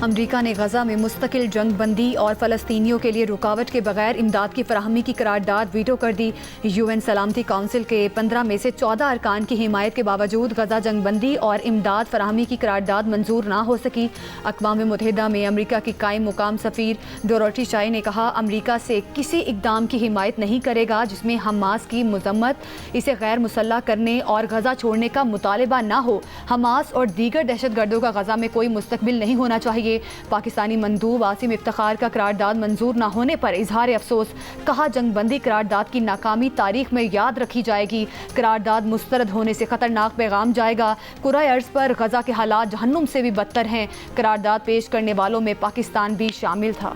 अमरीका ने गजा में मुस्तकिल जंग बंदी और फ़लस्तीनियों के लिए रुकावट के बगैर इमदाद की फराहमी की करारदाद वीटो कर दी। UN सलामती काउंसिल के 15 में से 14 अरकान की हिमायत के बावजूद गजा जंग बंदी और इमदाद फराहमी की करारदाद मंजूर ना हो सकी। अक़वाम मुत्तहिदा में अमरीका की कायम मुकाम सफ़ीर डोरोथी शाई ने कहा, अमरीका से किसी इक़दाम की हिमायत नहीं करेगा जिसमें हमास की मज़म्मत, इसे गैर मुसल्लह करने और गजा छोड़ने का मुतालबा ना हो। हमास और दीगर दहशत गर्दों का गजा में कोई मुस्तकबिल नहीं होना चाहिए। पाकिस्तानी मंदूब आसिम इफ्तिखार का करारदाद मंजूर न होने पर इजहार अफसोस। कहा, जंगबंदी करारदाद की नाकामी तारीख में याद रखी जाएगी। करारदाद मुस्तरद होने से खतरनाक पैगाम जाएगा। कुराए अर्ज पर गजा के हालात जहन्नुम से भी बदतर हैं। करारदाद पेश करने वालों में पाकिस्तान भी शामिल था।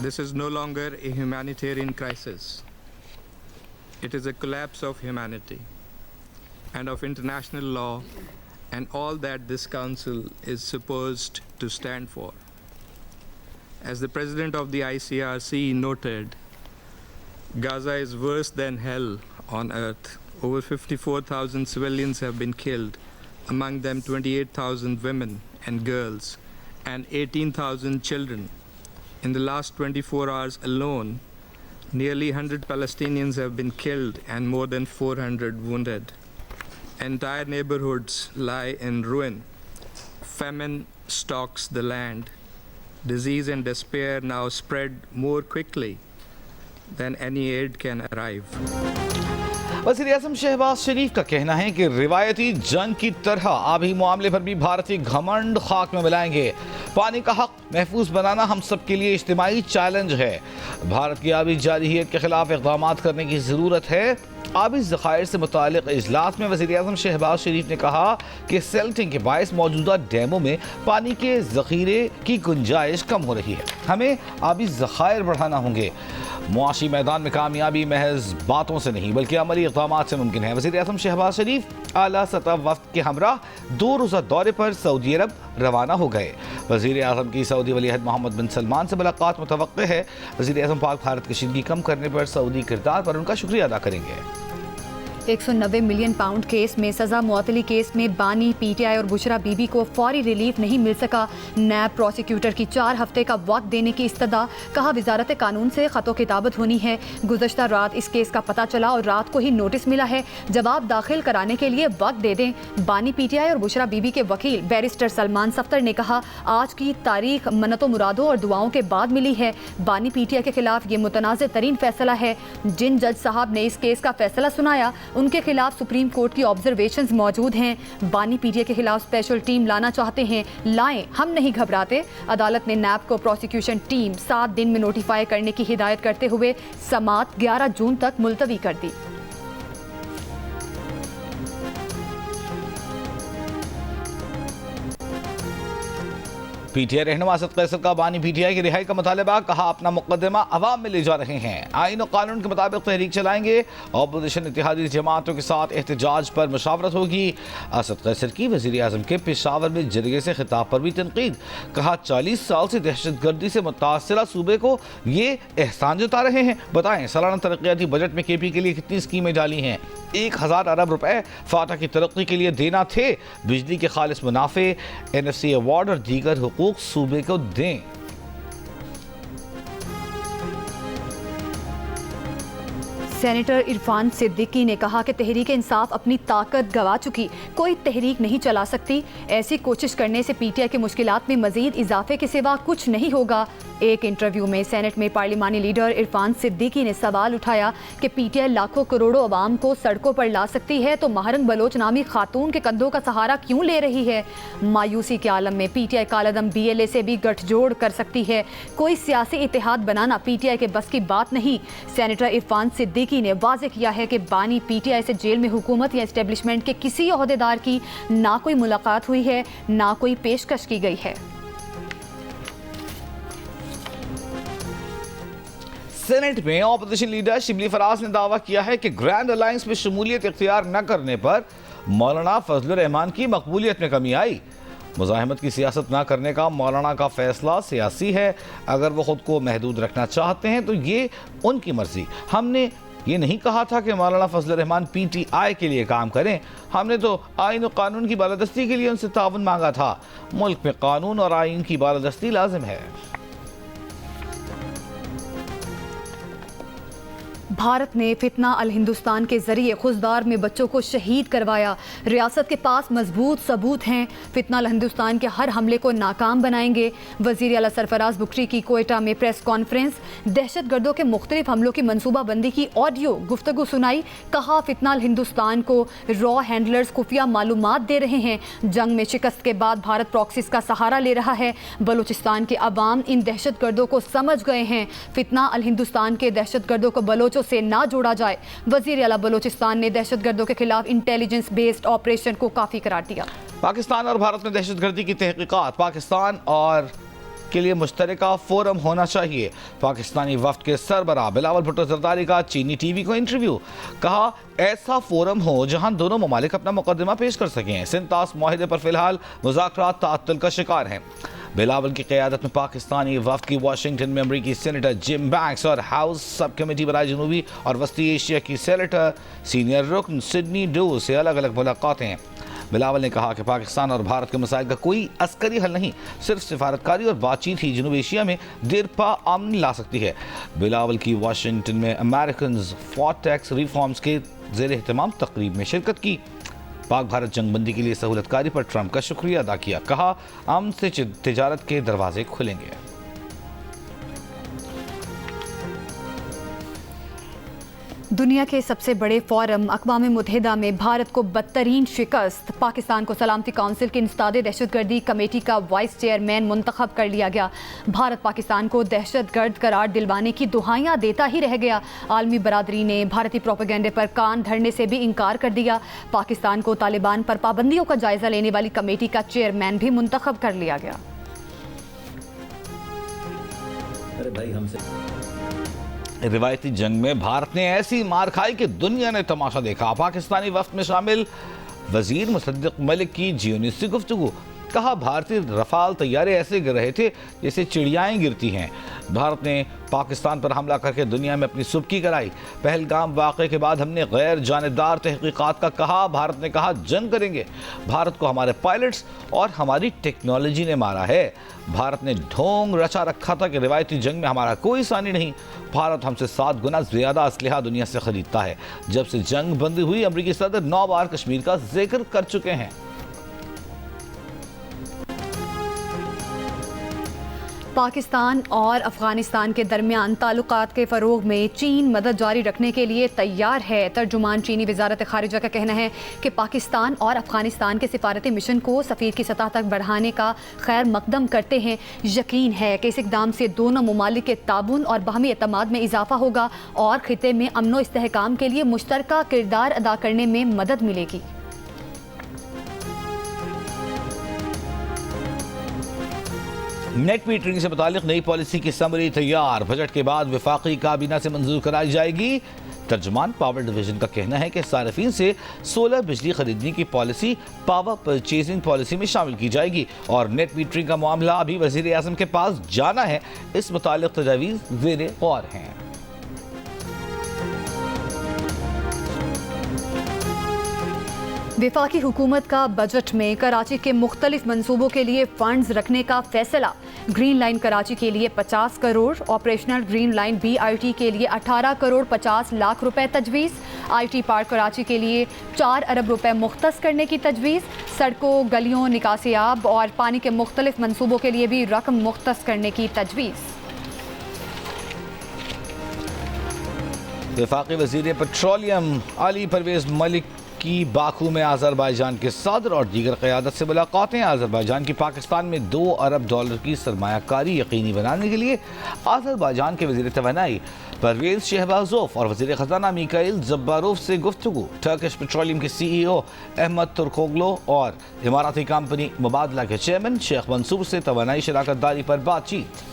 This is no longer a humanitarian crisis. It is a collapse of humanity and of international law and all that this council is supposed to stand for. As the president of the ICRC noted, Gaza is worse than hell on earth. Over 54,000 civilians have been killed, among them 28,000 women and girls and 18,000 children. In the last 24 hours alone, nearly 100 Palestinians have been killed and more than 400 wounded. Entire neighborhoods lie in ruin. Famine stalks the land. Disease and despair now spread more quickly than any aid can arrive. वज़ीर-ए-आज़म शहबाज शरीफ का कहना है कि रिवायती जंग की तरह आबी मामले पर भी भारतीय घमंड खाक में मिलाएंगे। पानी का हक महफूज बनाना हम सब के लिए इज्तिमाई चैलेंज है। भारत की आबी जारहियत के खिलाफ इक़दाम करने की ज़रूरत है। आबी ज़खायर से मुतालिक इजलास में वज़ीर-ए-आज़म शहबाज शरीफ ने कहा कि सेल्टिंग के बायस मौजूदा डैमों में पानी के ज़ख़ीरे की गुंजाइश कम हो रही है। हमें आबी ज़खायर बढ़ाना होंगे। मुआशी मैदान में कामयाबी महज बातों से नहीं बल्कि अमली इक़दाम से मुमकिन है। वज़ीर-ए-आज़म शहबाज शरीफ आला सतह वफ़द के हमराह 2 रोज़ा दौरे पर सऊदी अरब रवाना हो गए। वज़ीर-ए-आज़म की सऊदी वली-अहद मोहम्मद बिन सलमान से मुलाकात मुतवक्किल है। वज़ीर-ए-आज़म पाक भारत कशीदगी कम करने पर सऊदी किरदार पर उनका शुक्रिया अदा करेंगे। 190 मिलियन पाउंड केस में सजा मुअत्तली केस में बानी, PTI और बुशरा बीबी को फौरी रिलीफ नहीं मिल सका। नैब प्रोसिक्यूटर की 4 हफ्ते का वक्त देने की इस्तदा। कहा, वजारत कानून से खतो किताबत होनी है। गुज़श्ता रात इस केस का पता चला और रात को ही नोटिस मिला है। जवाब दाखिल कराने के लिए वक्त दे दें। बानी, PTI और बुशरा बीबी के वकील बैरिस्टर सलमान सफ्तर ने कहा, आज की तारीख मन्नतों, मुरादों और दुआओं के बाद मिली है। बानी, PTI के खिलाफ ये मुतनाज़ तरीन फैसला है। जिन जज साहब ने इस केस का फैसला सुनाया उनके खिलाफ सुप्रीम कोर्ट की ऑब्जर्वेशंस मौजूद हैं। बानी, PTI के खिलाफ स्पेशल टीम लाना चाहते हैं, लाएं, हम नहीं घबराते। अदालत ने नैब को प्रोसिक्यूशन टीम 7 दिन में नोटिफाई करने की हिदायत करते हुए समाअत 11 जून तक मुलतवी कर दी। PTI रहनुमा असद कैसर का बानी PTI की रिहाई का मुतालबा। कहा, अपना मुकदमा अवाम में ले जा रहे हैं। आईन और कानून के मुताबिक तहरीक चलाएंगे। ऑपोजिशन इत्तेहादी जमातों के साथ एहतजाज पर मुशावरत होगी। असद कैसर की वज़ीर-ए-आज़म के पेशावर में जरगे से खिताब पर भी तनकीद। कहा, 40 साल से दहशत गर्दी से मुतासरा सूबे को ये एहसान जता रहे हैं। बताएं, सालाना तरक्याती बजट में KP के लिए कितनी स्कीमें डाली हैं? 1000 अरब रुपए फाटा की तरक्की के लिए देना थे। बिजली के खालिस मुनाफे, NFC अवार्ड और दीगर हुकूक सूबे को दें। सेनेटर इरफान सिद्दीकी ने कहा कि तहरीक इंसाफ अपनी ताकत गंवा चुकी, कोई तहरीक नहीं चला सकती। ऐसी कोशिश करने से PTI की मुश्किलात में मजीद इजाफे के सिवा कुछ नहीं होगा। एक इंटरव्यू में सेनेट में पार्लिमानी लीडर इरफान सिद्दीकी ने सवाल उठाया कि PTI लाखों करोड़ों अवाम को सड़कों पर ला सकती है तो महारंग बलोच नामी खातून के कंधों का सहारा क्यों ले रही है? मायूसी के आलम में PTI कालादम BLA से भी गठजोड़ कर सकती है। कोई सियासी इत्तेहाद बनाना PTI के बस की बात नहीं। सेनेटर इरफान सिद्दीकी ने वाज़ेह किया है कि बानी PTI से जेल में हुकूमत या एस्टेब्लिशमेंट के किसी ओहदेदार की ना कोई मुलाकात हुई है, ना कोई पेशकश की गई है। सेनेट में ऑपोजिशन लीडर शिबली फराज ने दावा किया है कि ग्रैंड अलायंस में शमूलियत इख्तियार न करने पर मौलाना फजलुर रहमान की मकबूलियत में कमी आई। मुज़ाहिमत की सियासत ना करने का मौलाना का फैसला सियासी है। अगर वो खुद को महदूद रखना चाहते हैं तो ये उनकी मर्जी। हमने ये नहीं कहा था कि मौलाना फजल रहमान PTI के लिए काम करें। हमने तो आइन और कानून की बालादस्ती के लिए उनसे ताउन मांगा था। मुल्क में कानून और आइन की बालादस्ती लाजिम है। भारत ने फितना अल हिंदुस्तान के जरिए खुजदार में बच्चों को शहीद करवाया। रियासत के पास मजबूत सबूत हैं। फितना अल हिंदुस्तान के हर हमले को नाकाम बनाएंगे। वजीर आला सरफराज बुखरी की कोयटा में प्रेस कॉन्फ्रेंस। दहशत गर्दों के मुख्तलिफ हमलों की मनसूबाबंदी की ऑडियो गुफ्तगू सुनाई। कहा फितना अल हिंदुस्तान को रॉ हैंडलर्स खुफिया मालूमात दे रहे हैं। जंग में शिकस्त के बाद भारत प्रॉक्सीज का सहारा ले रहा है। बलूचिस्तान के अवाम इन दहशत गर्दों को समझ गए हैं। फितना अल हिंदुस्तान के दहशत गर्दों को बलोचों से ना जोड़ा जाए। वजीर आला बलूचिस्तान ने दहशत गर्दों के खिलाफ इंटेलिजेंस बेस्ड ऑपरेशन को काफी करार दिया। पाकिस्तान और भारत में दहशतगर्दी की तहकीकात पाकिस्तान और के लिए मुश्तरका फोरम होना चाहिए। पाकिस्तानी वफ्द के सरबराह बिलावल भुट्टो जरदारी का चीनी टीवी को इंटरव्यू। कहा ऐसा फोरम हो जहां दोनों ममालिक अपना मुकदमा पेश कर सकें। सिंतास मुआहिदे पर फिलहाल मुज़ाकरात ताअत्तुल का शिकार हैं। बिलावल की क़यादत में पाकिस्तानी वफ्द की वाशिंगटन में अमरीकी सेनेटर जिम बैंक्स और हाउस सब कमेटी बराए जनूबी और वस्ती एशिया की सेनेटर सीनियर रुकन सिडनी डू से अलग अलग मुलाकातें। बिलावल ने कहा कि पाकिस्तान और भारत के मसाइल का कोई अस्करी हल नहीं, सिर्फ सिफारतकारी और बातचीत ही जनूबी एशिया में देरपा अमन ला सकती है। बिलावल की वाशिंगटन में अमेरिकन फॉर टैक्स रिफॉर्म्स के ज़ेर एहतमाम तकरीब में शिरकत की। पाक भारत जंगबंदी के लिए सहूलतकारी पर ट्रंप का शुक्रिया अदा किया। कहा अमन से तिजारत के दरवाजे खुलेंगे। दुनिया के सबसे बड़े फोरम अक़वाम मुत्तहिदा में भारत को बदतरीन शिकस्त। पाकिस्तान को सलामती काउंसिल की इंसदादे दहशतगर्दी कमेटी का वाइस चेयरमैन मुंतखब कर लिया गया। भारत पाकिस्तान को दहशतगर्द करार दिलवाने की दुहाइयाँ देता ही रह गया। आलमी बरादरी ने भारतीय प्रोपेगेंडे पर कान धरने से भी इनकार कर दिया। पाकिस्तान को तालिबान पर पाबंदियों का जायजा लेने वाली कमेटी का चेयरमैन भी मुंतखब कर लिया गया। अरे भाई हमसे रिवायती जंग में भारत ने ऐसी मार खाई कि दुनिया ने तमाशा देखा। पाकिस्तानी वफ्द में शामिल वजीर मुसद्दिक मलिक की जियो से गुफ्तगू। कहा भारतीय रफाल तैयारे ऐसे गिर रहे थे जैसे चिड़ियाएं गिरती हैं। भारत ने पाकिस्तान पर हमला करके दुनिया में अपनी सुबकी कराई। पहलगाम वाक़े के बाद हमने गैर जानिबदार तहकीकात का कहा। भारत ने कहा जंग करेंगे। भारत को हमारे पायलट्स और हमारी टेक्नोलॉजी ने मारा है। भारत ने ढोंग रचा रखा था कि रिवायती जंग में हमारा कोई सानी नहीं। भारत हमसे 7 गुना ज़्यादा असलहा दुनिया से ख़रीदता है। जब से जंग बंदी हुई अमरीकी सदर 9 बार कश्मीर का जिक्र कर चुके हैं। पाकिस्तान और अफगानिस्तान के दरमियान ताल्लुकात के फ़रोग में चीन मदद जारी रखने के लिए तैयार है। तर्जुमान चीनी वजारत ख़ारिजा का कहना है कि पाकिस्तान और अफगानिस्तान के सिफारती मिशन को सफ़ीर की सतह तक बढ़ाने का खैर मकदम करते हैं। यकीन है कि इस इक़दाम से दोनों ममालिक के ताबुन और बाहमी एतमाद में इजाफा होगा और ख़िते में अमन व इस्तेहकाम के लिए मुश्तरका किरदार अदा करने में मदद मिलेगी। नेट मीटरिंग से मुतालिक नई पॉलिसी की समरी तैयार। बजट के बाद वफाकी काबीना से मंजूर कराई जाएगी। तर्जुमान पावर डिवीजन का कहना है कि सार्फिन से सोलर बिजली खरीदने की पॉलिसी पावर परचेजिंग पॉलिसी में शामिल की जाएगी और नेट मीटरिंग का मामला अभी वज़ीर आज़म के पास जाना है। इस मुतालिक तजावीज़ ज़ेरे गौर हैं। वफाकी हुकूमत का बजट में कराची के मुख्तलिफ मनसूबों के लिए फंड्स रखने का फैसला। ग्रीन लाइन कराची के लिए 50 crore, operational green line BRT के लिए 18 करोड़ 50 लाख रुपए तजवीज़। IT पार्क कराची के लिए 4 अरब रुपए मुख्तस करने की तजवीज़। सड़कों, गलियों, निकासियाब और पानी के मुख्तलिफ मनसूबों के लिए भी रकम मुख्तस करने की तजवीज़। वफाकी वज़ीर पेट्रोलियम अली परवेज़ मलिक की बाकू में आज़रबाईजान के सदर और दीगर क़यादत से मुलाकातें। आज़रबाईजान की पाकिस्तान में $2 अरब की सरमायाकारी यकीनी बनाने के लिए आज़रबाईजान के वज़ीर तवानाई परवेज़ शहबाज़ोफ और वज़ीर ख़ज़ाना मिकाइल ज़ब्बारोफ से गुफ्तगू। टर्किश पेट्रोलियम के CEO अहमद तुर्कोग्लो और इमाराती कंपनी मुबादला के चेयरमैन शेख मंसूर से तवानाई शराकत दारी पर बातचीत।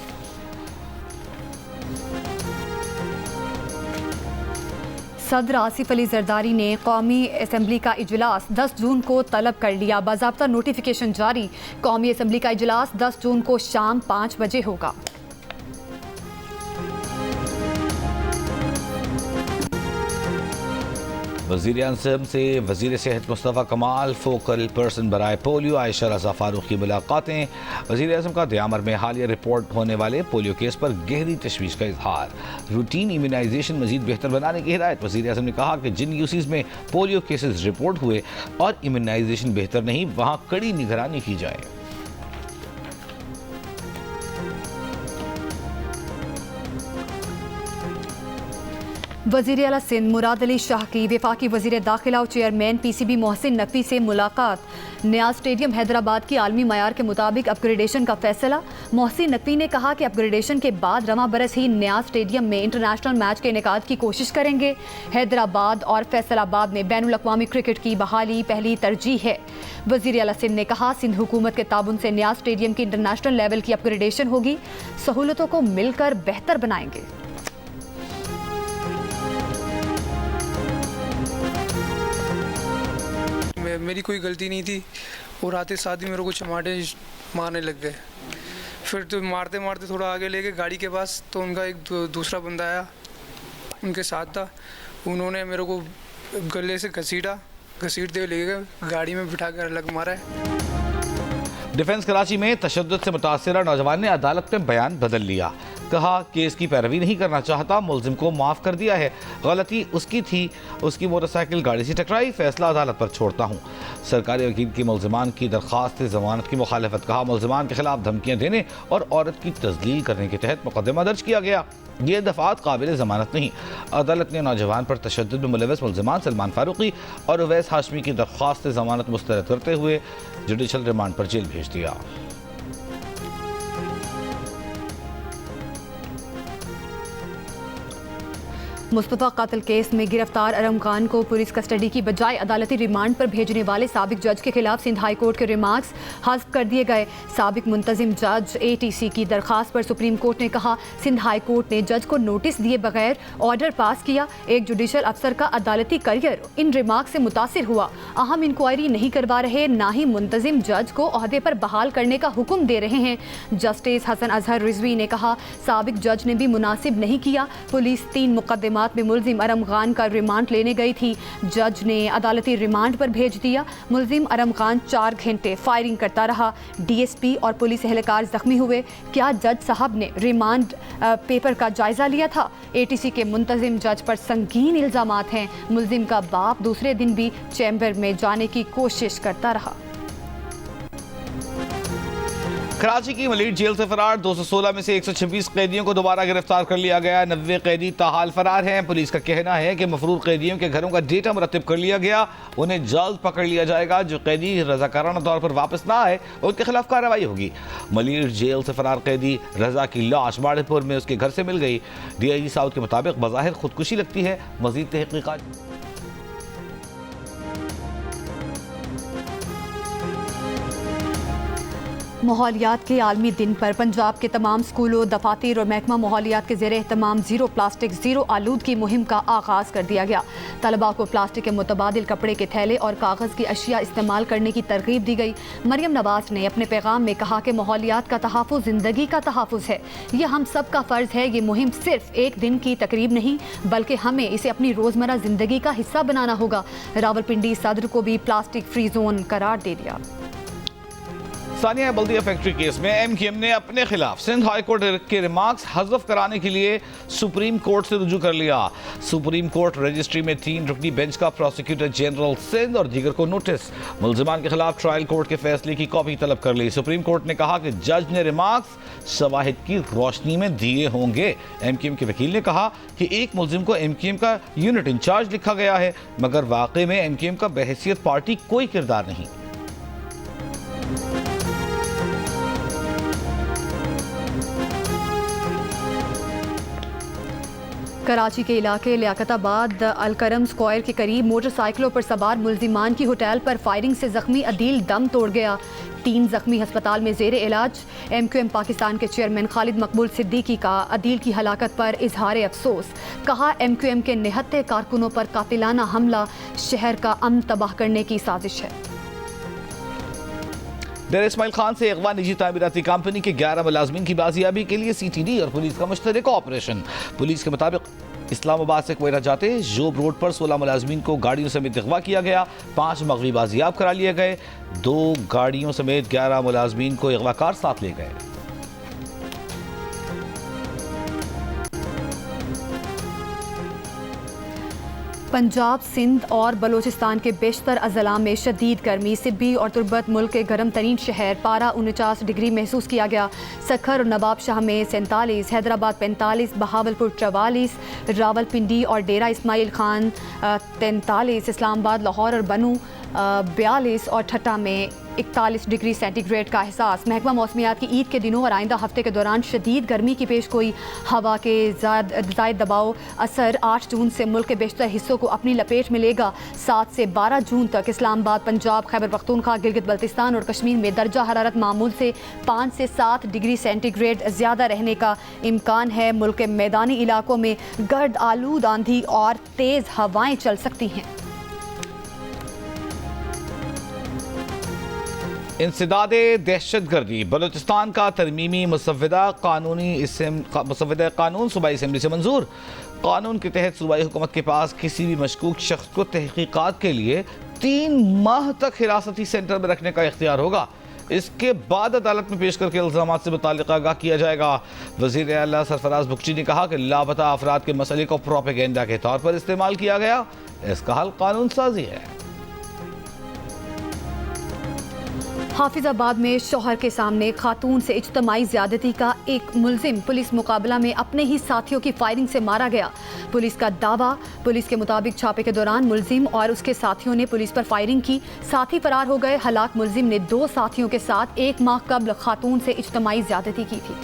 सदर आसिफ अली जरदारी ने कौमी असम्बली का इजलास 10 जून को तलब कर लिया। बाज़ाब्ता नोटिफिकेशन जारी। कौमी असम्बली का इजलास 10 जून को शाम 5 बजे होगा। वज़ीर आज़म से वज़ीर सेहत मुस्तफ़ा कमाल, फोकल पर्सन बराए पोलियो आयशा रज़ा फ़ारूक की मुलाकातें। वज़ीर आज़म का दयामर में हालिया रिपोर्ट होने वाले पोलियो केस पर गहरी तशवीश का इजहार। रूटीन इम्यूनाइजेशन मज़ीद बेहतर बनाने की हिदायत। वज़ीर आज़म ने कहा कि जिन यूसीज़ में पोलियो केसेस रिपोर्ट हुए और इम्यूनाइजेशन बेहतर नहीं, वहाँ कड़ी निगरानी की जाए। वज़ीर आला सिंध मुराद अली शाह की वफाकी वज़ीर दाखिला और चेयरमैन PCB मोहसिन नकवी से मुलाकात। न्याज स्टेडियम हैदराबाद की आलमी मयार के मुताबिक अपग्रेडेशन का फैसला। मोहसिन नकवी ने कहा कि अपग्रेडेशन के बाद रवां बरस ही न्याज स्टेडियम में इंटरनेशनल मैच के इनेकाद की कोशिश करेंगे। हैदराबाद और फैसलाबाद में बैनुल अक़वामी क्रिकेट की बहाली पहली तरजीह है। वज़ीर आला सिंध ने कहा, सिंध हुकूमत के ताबुन से न्याज स्टेडियम की इंटरनेशनल लेवल की अपग्रेडेशन होगी। सहूलतों को मिलकर बेहतर बनाएंगे। मेरी कोई गलती नहीं थी और आते साथ ही मेरे को चमाटे मारने लग गए। फिर तो मारते मारते थोड़ा आगे ले गए गाड़ी के पास, तो उनका एक दूसरा बंदा आया, उनके साथ था। उन्होंने मेरे को गले से घसीटते हुए ले गए, गाड़ी में बिठा कर लग मारा है। डिफेंस कराची में तशद्दुद से मुतासिरा नौजवान ने अदालत में बयान बदल लिया। कहा केस की पैरवी नहीं करना चाहता, मुलजिम को माफ़ कर दिया है, गलती उसकी थी, उसकी मोटरसाइकिल गाड़ी से टकराई, फैसला अदालत पर छोड़ता हूँ। सरकारी वकील की मुलजिमान की दरख्वास्त जमानत की मुखालफत। कहा मुलजिमान के खिलाफ धमकियाँ देने और औरत की तजलील करने के तहत मुकदमा दर्ज किया गया। ये दफात काबिल जमानत नहीं। अदालत ने नौजवान पर तशद्दुद में मुलविस मुलजिमान सलमान फारूकी और उवैस हाशमी की दरख्वास्त जमानत मुस्तरद करते हुए जुडिशल रिमांड पर जेल भेज दिया। मुस्तफ़ा कत्ल केस में गिरफ्तार अरम खान को पुलिस कस्टडी की बजाय अदालती रिमांड पर भेजने वाले साबिक जज के खिलाफ सिंध हाई कोर्ट के रिमार्क्स हज़्फ कर दिए गए। साबिक मुंतजिम जज ATC की दरखास्त पर सुप्रीम कोर्ट ने कहा, सिंध हाई कोर्ट ने जज को नोटिस दिए बगैर ऑर्डर पास किया। एक जुडिशल अफसर का अदालती करियर इन रिमार्क से मुतासिर हुआ। अहम इंक्वायरी नहीं करवा रहे, ना ही मुंतजिम जज को ओहदे पर बहाल करने का हुक्म दे रहे हैं। जस्टिस हसन अजहर रिजवी ने कहा, साबिक जज ने भी मुनासिब नहीं किया। पुलिस 3 मुकदमा में मुलजिम अरम खान का रिमांड लेने गई थी, जज ने अदालती रिमांड पर भेज दिया। मुलजिम अरम खान 4 घंटे फायरिंग करता रहा। DSP और पुलिस एहलकार जख्मी हुए। क्या जज साहब ने रिमांड पेपर का जायजा लिया था? ATC के मुंतजिम जज पर संगीन इल्जामात हैं। मुलजिम का बाप दूसरे दिन भी चैम्बर में जाने की कोशिश करता रहा। कराची की मलीड जेल से फरार 216 में से 126 कैदियों को दोबारा गिरफ्तार कर लिया गया। 90 कैदी ताहाल फरार हैं। पुलिस का कहना है कि मफरूर कैदियों के घरों का डेटा मुरतब कर लिया गया। उन्हें जल्द पकड़ लिया जाएगा। जो कैदी रजाकाराना तौर पर वापस ना आए उनके खिलाफ कार्रवाई होगी। मलीड जेल से फरार कैदी रजा की लाश बाड़ेपुर में उसके घर से मिल गई। DIG साउथ के मुताबिक बज़ाहिर खुदकुशी लगती है। मजीद तहकीकात। माहौलियात के आलमी दिन पर पंजाब के तमाम स्कूलों, दफातर और महकमा माहौलियात के ज़ेरे एहतमाम ज़ीरो प्लास्टिक ज़ीरो आलूदगी मुहिम का आगाज़ कर दिया गया। तलबा को प्लास्टिक के मुतबादिल कपड़े के थैले और कागज़ की अशिया इस्तेमाल करने की तरगीब दी गई। मरियम नवाज ने अपने पैगाम में कहा कि माहौलियात का तहफ़्फ़ुज़ ज़िंदगी का तहफ़्फ़ुज़ है। यह हम सब का फ़र्ज़ है। ये मुहिम सिर्फ एक दिन की तकरीब नहीं, बल्कि हमें इसे अपनी रोज़मर्रा ज़िंदगी का हिस्सा बनाना होगा। रावलपिंडी सदर को भी प्लास्टिक फ्री जोन करार दे दिया। सानिया बल्दिया फैक्ट्री केस में MKM ने अपने खिलाफ सिंध हाई कोर्ट के रिमार्क्स हज़फ कराने के लिए सुप्रीम कोर्ट से रुजू कर लिया। सुप्रीम कोर्ट रजिस्ट्री में 3 रुकनी बेंच का प्रोसिक्यूटर जनरल सिंध और दीगर को नोटिस। मुलजिमान के खिलाफ ट्रायल कोर्ट के फैसले की कॉपी तलब कर ली। सुप्रीम कोर्ट ने कहा कि जज ने रिमार्क्स शवाहिद की रोशनी में दिए होंगे। MKM के वकील ने कहा कि एक मुलजिम को MKM का यूनिट इंचार्ज लिखा गया है, मगर वाकई में MKM का बहैसियत पार्टी कोई किरदार नहीं। कराची के इलाके लियाकताबाद अलकरम स्क्वायर के करीब मोटरसाइकिलों पर सवार मुलजिमान की होटल पर फायरिंग से जख्मी अदील दम तोड़ गया। 3 जख्मी अस्पताल में जेर इलाज। MQM पाकिस्तान के चेयरमैन खालिद मकबूल सिद्दीकी का अदील की हलाकत पर इजहार अफसोस। कहा, MQM के निहत्ते कारकुनों पर कातिलाना हमला शहर का अमन तबाह करने की साजिश है। डेर इस्माइल खान से अगवा निजी तामीराती कंपनी के 11 मुलाजमीन की बाजियाबी के लिए CTD और पुलिस का मुश्तरक ऑपरेशन। पुलिस के मुताबिक इस्लामाबाद से कोयटा जाते जोब रोड पर 16 मुलाजमीन को गाड़ियों समेत अगवा किया गया। 5 मगवी बाजियाब करा लिए गए। 2 गाड़ियों समेत 11 मुलाजमीन को अगवाकार साथ ले गए। पंजाब, सिंध और बलोचिस्तान के बेशतर अजला में शदीद गर्मी। सिब्बी और तुर्बत मुल्क के गर्म तरीन शहर। पारा 49 डिग्री महसूस किया गया। सखर और नवाबशाह में 47, हैदराबाद 45, बहावलपुर 44, रावलपिंडी और डेरा इस्माइल खान 43, इस्लामाबाद, लाहौर और बनू 42 और ठट्टा में 41 डिग्री सेंटीग्रेड का एहसास। महकमा मौसमियात की ईद के दिनों और आइंदा हफ्ते के दौरान शदीद गर्मी की पेश गोई। हवा के ज़ायद दबाव असर 8 जून से मुल्क के बेशतर हिस्सों को अपनी लपेट में लेगा। 7 से 12 जून तक इस्लामाबाद, पंजाब, खैबर पख्तूनख्वा, गिलगित बल्तिस्तान और कश्मीर में दर्जा हरारत मामूल से 5 से 7 डिग्री सेंटीग्रेड ज़्यादा रहने का इम्कान है। मुल्क के मैदानी इलाकों में गर्द आलूद आंधी और तेज़ हवाएं चल सकती हैं। इंसदादे दहशतगर्दी। बलूचिस्तान का तरमीमी मुसव्वदा कानून सूबाई असम्बली से मंजूर। कानून के तहत सूबाई हुकूमत के पास किसी भी मशकूक शख्स को तहकीकात के लिए 3 माह तक हिरासती सेंटर में रखने का इख्तियार होगा। इसके बाद अदालत में पेश करके इल्जामात से मुताल्लिक़ आगाह किया जाएगा। वज़ीर आला सरफराज बुगची ने कहा कि लापता अफराद के मसले को प्रोपेगेंडा के तौर पर इस्तेमाल किया गया। इसका हल कानून साजी है। हाफिजाबाद में शौहर के सामने खातून से इज्तमाई ज़्यादती का एक मुलजिम पुलिस मुकाबला में अपने ही साथियों की फायरिंग से मारा गया। पुलिस का दावा, पुलिस के मुताबिक छापे के दौरान मुलजिम और उसके साथियों ने पुलिस पर फायरिंग की। साथी फरार हो गए। हलाक मुलजिम ने 2 साथियों के साथ 1 माह कबल खातून से इज्तमाई ज़्यादती की थी।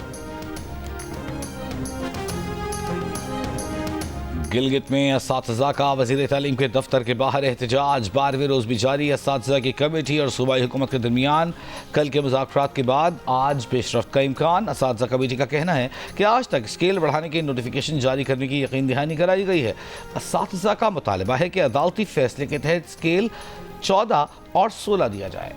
गिलगित में असातिज़ा का वज़ीर तालीम के दफ्तर के बाहर एहतजाज। 12वें रोज़ भी जारी। असातिज़ा की कमेटी और सूबाई हुकूमत के दरमियान कल के मुज़ाकरात के बाद आज पेशरफ्त का इम्कान। असातिज़ा कमेटी का कहना है कि आज तक स्केल बढ़ाने की नोटिफिकेशन जारी करने की यकीन दहानी कराई गई है। असातिज़ा का मुतालबा है कि अदालती फैसले के तहत स्केल 14 और 16 दिया जाए।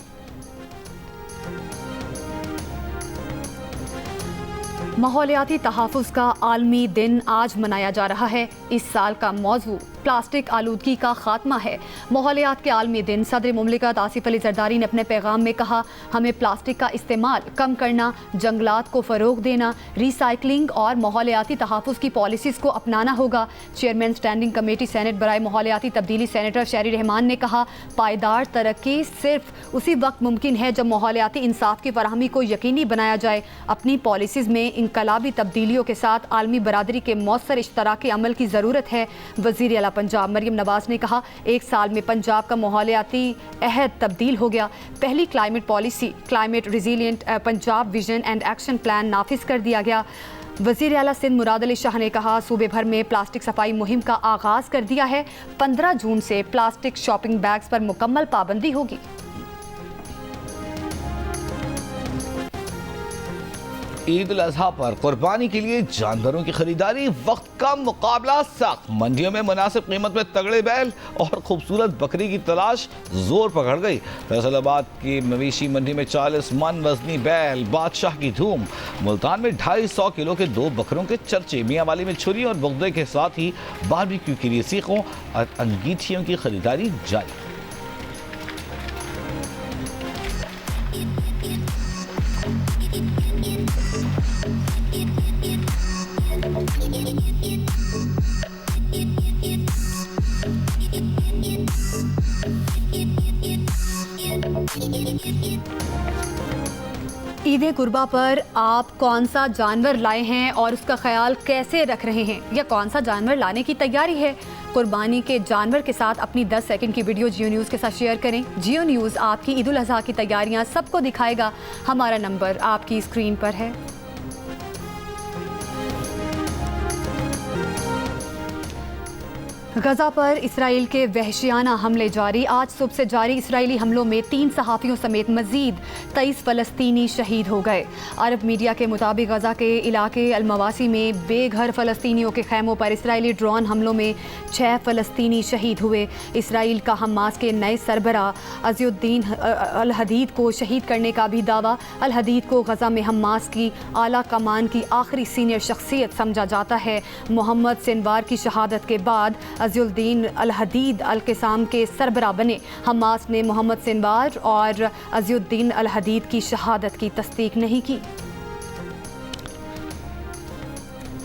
माहौलियाती तहफ़्फ़ुज़ का आलमी दिन आज मनाया जा रहा है। इस साल का मौजू प्लास्टिक आलूदगी का खात्मा है। माहौलियात के आलमी दिन सदर मुमलिकत आसिफ अली जरदारी ने अपने पैगाम में कहा, हमें प्लास्टिक का इस्तेमाल कम करना, जंगलात को फ़रोग देना, रिसाइकलिंग और माहौलियाती तहफ़्फ़ुज़ की पॉलिसीज़ को अपनाना होगा। चेयरमैन स्टैंडिंग कमेटी सेनेट बराए माहौलियाती तब्दीली सेनेटर शहरी रहमान ने कहा, पायदार तरक्की सिर्फ उसी वक्त मुमकिन है जब माहौलियाती इंसाफ की फराहमी को यकीनी बनाया जाए। अपनी पॉलिसीज़ में इनकलाबी तब्दीलियों के साथ आलमी बरादरी के मौसर इश्तराकी अमल की ज़रूरत है। वज़ीर आला पंजाब मरियम नवाज ने कहा, 1 साल में पंजाब का माहौलियाती अहद तब्दील हो गया। पहली climate policy climate resilient Punjab vision and action plan नाफिज कर दिया गया। वज़ीर आला सिंध मुराद अली शाह ने कहा, सूबे भर में प्लास्टिक सफाई मुहिम का आगाज़ कर दिया है। 15 जून से प्लास्टिक शॉपिंग बैग्स पर मुकम्मल पाबंदी होगी। ईद उल अज़हा पर कुर्बानी के लिए जानवरों की खरीदारी वक्त का मुकाबला सख्त। मंडियों में मुनासिब कीमत में तगड़े बैल और खूबसूरत बकरी की तलाश जोर पकड़ गई। फैसलाबाद की मवेशी मंडी में 40 मन वजनी बैल, बादशाह की धूम। मुल्तान में 250 किलो के 2 बकरों के चर्चे। मियांवाली में छुरी और बुगदे के साथ ही बारबेक्यू के लिए सीखों और अंगीठियों की खरीदारी जारी। ईद कुर्बा पर आप कौन सा जानवर लाए हैं और उसका ख्याल कैसे रख रहे हैं, या कौन सा जानवर लाने की तैयारी है? कुर्बानी के जानवर के साथ अपनी 10 सेकंड की वीडियो जियो न्यूज़ के साथ शेयर करें। जियो न्यूज़ आपकी ईद उल अज़हा की तैयारियां सबको दिखाएगा। हमारा नंबर आपकी स्क्रीन पर है। गजा पर इसराइल के वहशियाना हमले जारी। आज सुबह से जारी इसराइली हमलों में 3 सहाफ़ियों समेत मज़ीद 23 फ़लस्तीनी शहीद हो गए। अरब मीडिया के मुताबिक गजा के इलाके अलमवासी में बेघर फ़लस्तीनियों के खैमों पर इसराइली ड्रोन हमलों में 6 फ़लस्तीनी शहीद हुए। इसराइल का हमास के नए सरबरा अज़ीउद्दीन अल हदीद को शहीद करने का भी दावा। अल हदीद को गजा में हमास की आला कमान की आखिरी सीनियर शख्सियत समझा जाता है। मोहम्मद सिनवार की शहादत के बाद अज़ीउद्दीन अल हदीद अल क़िसाम के सरबरा बने। हमास ने मोहम्मद सिनवार और अज़ीउद्दीन अल हदीद की शहादत की तस्दीक नहीं की।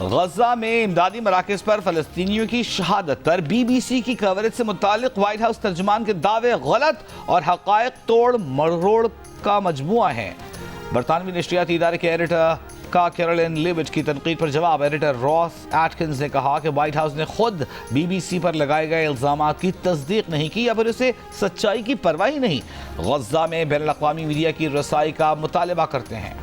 गजा में इमदादी मराकज़ पर फ़लस्तीनियों की शहादत पर BBC की कवरेज से मुतालिक वाइट हाउस तर्जुमान के दावे गलत और हक़ाइक़ तोड़ मरोड़ का मजमुआ है। बरतानवी नशरियाती इदारे के एडिटर का कैरोलिन लिविट की तनकीद पर जवाब एडिटर रॉस एटकिंस ने कहा कि वाइट हाउस ने खुद BBC पर लगाए गए इल्ज़ामात की तस्दीक नहीं की या फिर उसे सच्चाई की परवाह ही नहीं। गजा में बैनुल-अक़वामी मीडिया की रसाई का मुतालबा करते हैं।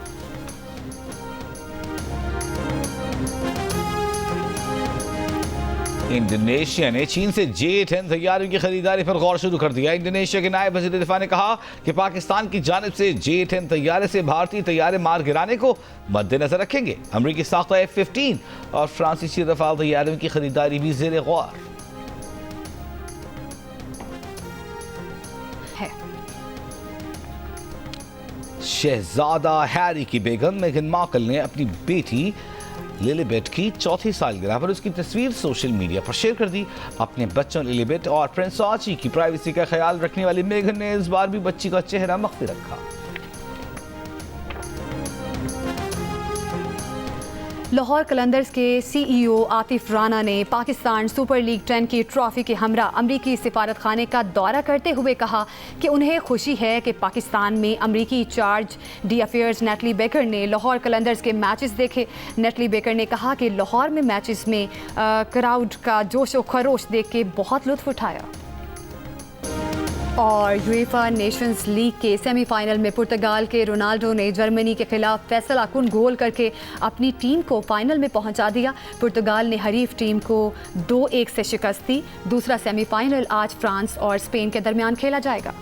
इंडोनेशिया ने चीन से J-10 तैयारियों की खरीदारी पर गौर शुरू कर दिया। इंडोनेशिया के नायब वज़ीर दिफा ने कहा कि पाकिस्तान की जानिब से J-10 तैयारे से भारतीय तैयारे मार गिराने को मद्देनजर रखेंगे। अमरीकी साख्ता F-15 और फ्रांसीसी रफाल तैयारियों की खरीदारी भी ज़ेर गौर है। शहजादा हैरी की बेगम मेगन मार्कल ने अपनी बेटी लिलीबेट की चौथी सालगिरह पर उसकी तस्वीर सोशल मीडिया पर शेयर कर दी। अपने बच्चों लिलीबेट और प्रिंस आर्ची की प्राइवेसी का ख्याल रखने वाली मेगन ने इस बार भी बच्ची का चेहरा मख्फी रखा। लाहौर कलंदर्स के CEO आतिफ राना ने पाकिस्तान सुपर लीग 10 की ट्रॉफी के हमरा अमरीकी सिफारत खाने का दौरा करते हुए कहा कि उन्हें खुशी है कि पाकिस्तान में अमरीकी charge D affairs neatly baker ने लाहौर कलंदर्स के मैचेस देखे। नेटली बेकर ने कहा कि लाहौर में मैचेस में क्राउड का जोश व खरोश देख के बहुत लुत्फ उठाया। और यूएफा नेशंस लीग के सेमीफाइनल में पुर्तगाल के रोनाल्डो ने जर्मनी के खिलाफ फैसलाकुन गोल करके अपनी टीम को फाइनल में पहुंचा दिया। पुर्तगाल ने हरीफ टीम को 2-1 से शिकस्त दी। दूसरा सेमीफाइनल आज फ्रांस और स्पेन के दरमियान खेला जाएगा।